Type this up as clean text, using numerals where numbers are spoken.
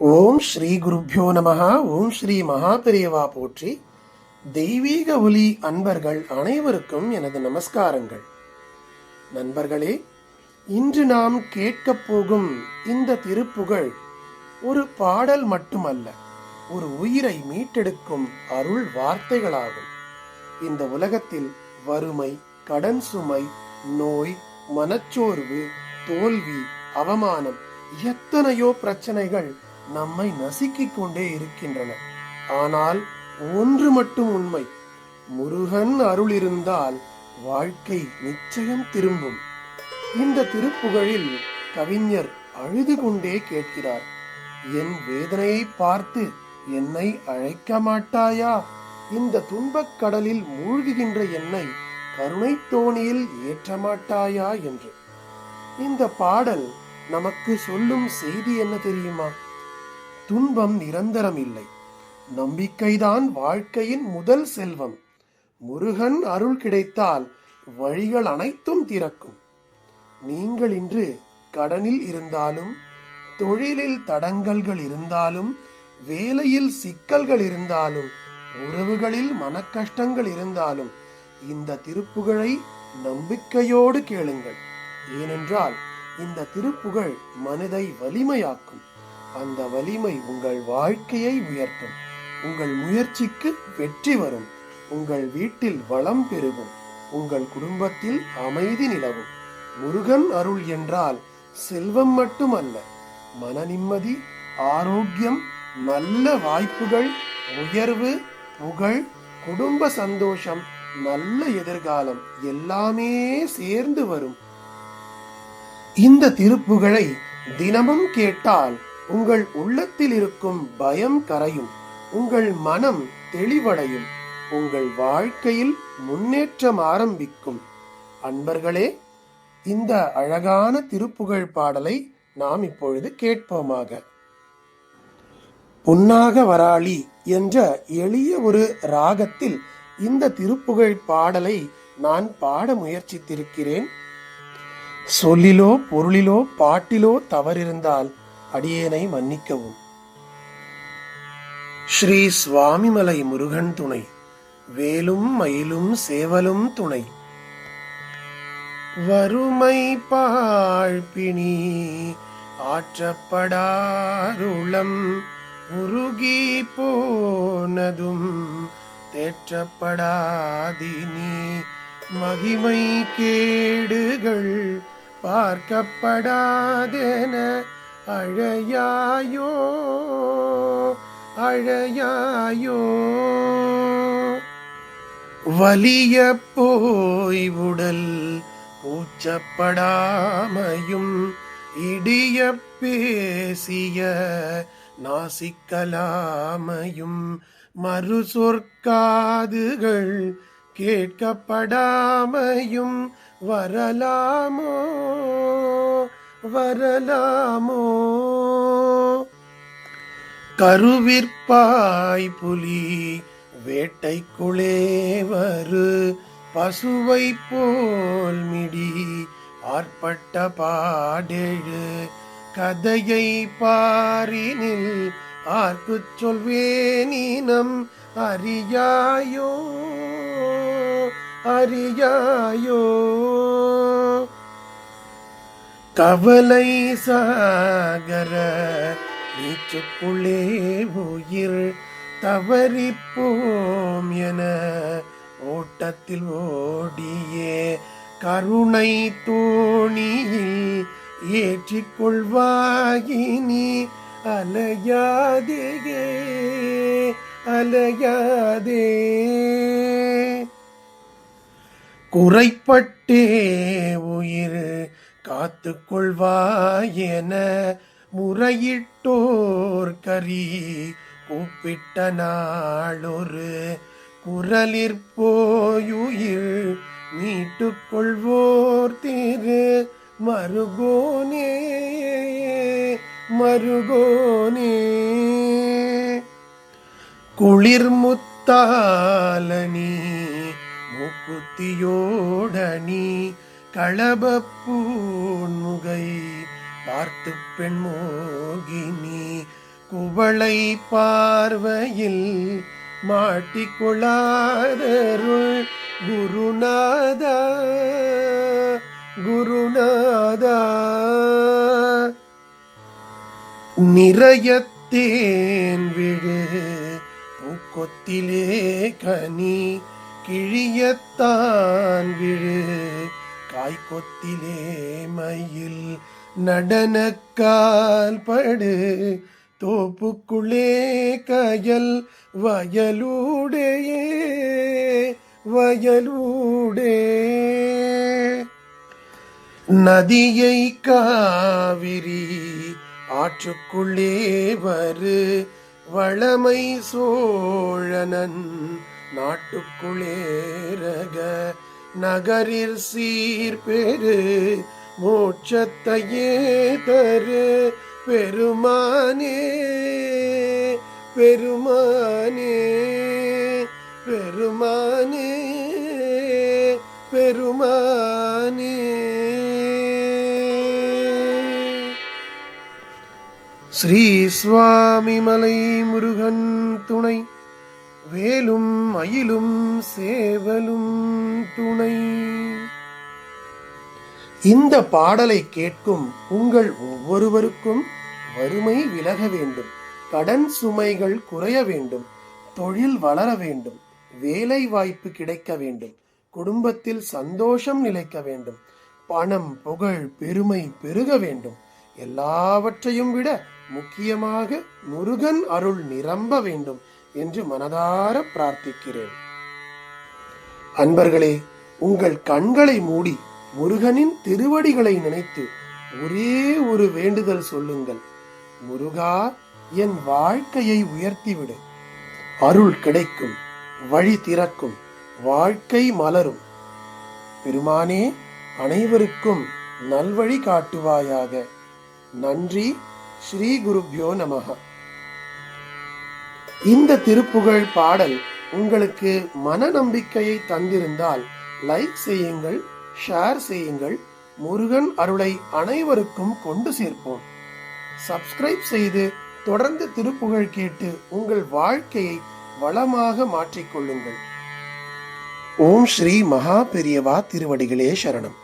ஓம் ஸ்ரீ குருப்யோ நமஹ. ஓம் ஸ்ரீ மகாபெரியவா போற்றி. தெய்வீக ஒலி அன்பர்கள் அனைவருக்கும் எனது நமஸ்காரங்கள். நண்பர்களே, இன்று நாம் கேட்கப் போகும் இந்த திருப்புகழ் ஒரு பாடல் மட்டுமல்ல, ஒரு உயிரை மீட்டெடுக்கும் அருள் வார்த்தைகளாகும். இந்த உலகத்தில் வறுமை, கடன் சுமை, நோய், மனச்சோர்வு, தோல்வி, அவமானம், எத்தனையோ பிரச்சனைகள் நம்மை நசுக்கிக் கொண்டே இருக்கின்றன. ஆனால் ஒன்று மட்டும் உண்மை: முருகன் அருள் இருந்தால் வாழ்க்கை நிச்சயம் திரும்பும். இந்த திருப்புகழில் கவிஞர் அழுது கொண்டே கேட்கிறார்: என் வேதனையை பார்த்து என்னை அழைக்க மாட்டாயா? இந்த துன்பக் கடலில் மூழ்குகின்ற என்னை கருணை தோணியில் ஏற்ற மாட்டாயா என்று. இந்த பாடல் நமக்கு சொல்லும் செய்தி என்ன தெரியுமா? துன்பம் நிரந்தரம் இல்லை. நம்பிக்கைதான் வாழ்க்கையின் முதல் செல்வம். முருகன் அருள் கிடைத்தால் வழிகள் அனைத்தும் திறக்கும். நீங்கள் இன்று கடனில் இருந்தாலும், தொழிலில் தடங்கல்கள் இருந்தாலும், வேலையில் சிக்கல்கள் இருந்தாலும், உறவுகளில் மனக்கஷ்டங்கள் இருந்தாலும், இந்த திருப்புகழை நம்பிக்கையோடு கேளுங்கள். ஏனென்றால் இந்த திருப்புகழ் மனதை வலிமையாக்கும். அந்த வலிமை உங்கள் வாழ்க்கையை உயர்த்தும். உங்கள் முயற்சிக்கு வெற்றி வரும். உங்கள் வீட்டில் வளம் பெருகும். உங்கள் குடும்பத்தில் அமைதி நிலவும். முருகன் அருள் என்றால் செல்வம் மட்டுமல்ல, மன நிம்மதி, ஆரோக்கியம், நல்ல வாய்ப்புகள், உயர்வு, புகழ், குடும்ப சந்தோஷம், நல்ல எதிர்காலம் எல்லாமே சேர்ந்து வரும். இந்த திருப்புகழை தினமும் கேட்டால் உங்கள் உள்ளத்தில் இருக்கும் பயம் கரையும். உங்கள் மனம் தெளிவடையும். உங்கள் வாழ்க்கையில் முன்னேற்றம் ஆரம்பிக்கும். அன்பர்களே, இந்த அழகான திருப்புகழ் பாடலை நாம் இப்பொழுது கேட்போமாக. பொன்னாக வராளி என்ற எளிய ஒரு ராகத்தில் இந்த திருப்புகழ் பாடலை நான் பாட முயற்சித்திருக்கிறேன். சொல்லிலோ பொருளிலோ பாட்டிலோ தவறிருந்தால் அடியேனை மன்னிக்கவும். ஸ்ரீ சுவாமிமலை முருகன் துணை, வேலும் மயிலும் சேவலும் துணை. வறுமை பாழ்பிணி ஆற்றப்படாருளம் உருகி போனதும் தேற்றப்படாதினி. மகிமை கேடுகள் பார்க்கப்படாதென அழையாயோ அழையாயோ. வலிய போய் உடல் கூச்சப்படாமையும் இடிய பேசிய நாசிக்கலாமையும் மறு சொற்காதுகள் கேட்கப்படாமையும் வரலாமோ வரலாமோ. கருவிற்பாய் புலி வேட்டைக்குளே வரு பசுவை போல் மிடி ஆர்ப்பட்ட பாடெழு. கதையை பாரினில் ஆர்க்குச் சொல்வேனினம் அறியாயோ அறியாயோ. கவலை சாகர நீச்சுக்குள்ளே உயிர் தவறிப்போம் என ஓட்டத்தில் ஓடியே கருணை தோணியில் ஏற்றிக்கொள்வாயினி. அலையாதே அலையாதே. குறைப்பட்டே உயிர் காத்து கொள்வாயென முறையிட்டோர் கரி கூப்பிட்ட நாளொரு குரலிற்போயுயிர் மீட்டுக் கொள்வோர் திரு மருகோனே மருகோனே. குளிர்முத்தாலனி மூக்குத்தியோடனி களபப்பூன்முகை பார்த்து பெண்மோகினி குவளை பார்வையில் மாட்டிக்கொள்ளாதருள் குருநாதா குருநாதா. நிறையத்தேன் விழு பூக்கொத்திலே கனி கிழியத்தான் விழு காய்கொத்திலே மயில் நடனக்கால் படு தோப்புக்குள்ளே கயல் வயலூடே வயலூடே. நதியை காவிரி ஆற்றுக்குள்ளே வரு வளமை சோழனன் நாட்டுக்குள்ளே ரக நகரிற் சீர்பெரு மோட்சத்தையே தரு பெருமானே பெருமானே பெருமானே பெருமானே. ஸ்ரீ சுவாமி மலை முருகன் துணை, வேலும் மயிலும் சேவலும் துணை. இந்த பாடலை கேட்கும் உங்கள் ஒவ்வொருவருக்கும் வறுமை விலக வேண்டும், கடன் சுமைகள் குறைய வேண்டும், தொழில் வளர வேண்டும், வேலை வாய்ப்பு கிடைக்க வேண்டும், குடும்பத்தில் சந்தோஷம் நிலைக்க வேண்டும், பணம் புகழ் பெருமை பெருக வேண்டும், எல்லாவற்றையும் விட முக்கியமாக முருகன் அருள் நிரம்ப வேண்டும் என்று மனதார பிரார்த்திக்கிறேன். அன்பர்களே, உங்கள் கண்களை மூடி முருகனின் திருவடிகளை நினைத்து ஒரே ஒரு வேண்டுதல் சொல்லுங்கள். முருகா, என் வாழ்க்கையை உயர்த்திவிடு. அருள் கிடைக்கும், வழி திறக்கும், வாழ்க்கை மலரும். பெருமானே, அனைவருக்கும் நல்வழி காட்டுவாயாக. நன்றி. ஸ்ரீ குருப்யோ நமஹ. இந்த திருப்புகழ் பாடல் உங்களுக்கு மன நம்பிக்கையை தந்திருந்தால் லைக் செய்யுங்கள், ஷேர் செய்யுங்கள். முருகன் அருளை அனைவருக்கும் கொண்டு சேர்ப்போம். சப்ஸ்கிரைப் செய்து தொடர்ந்து திருப்புகழ் கேட்டு உங்கள் வாழ்க்கையை வளமாக மாற்றிக்கொள்ளுங்கள். ஓம் ஸ்ரீ மகா பெரியவா திருவடிகளே சரணம்.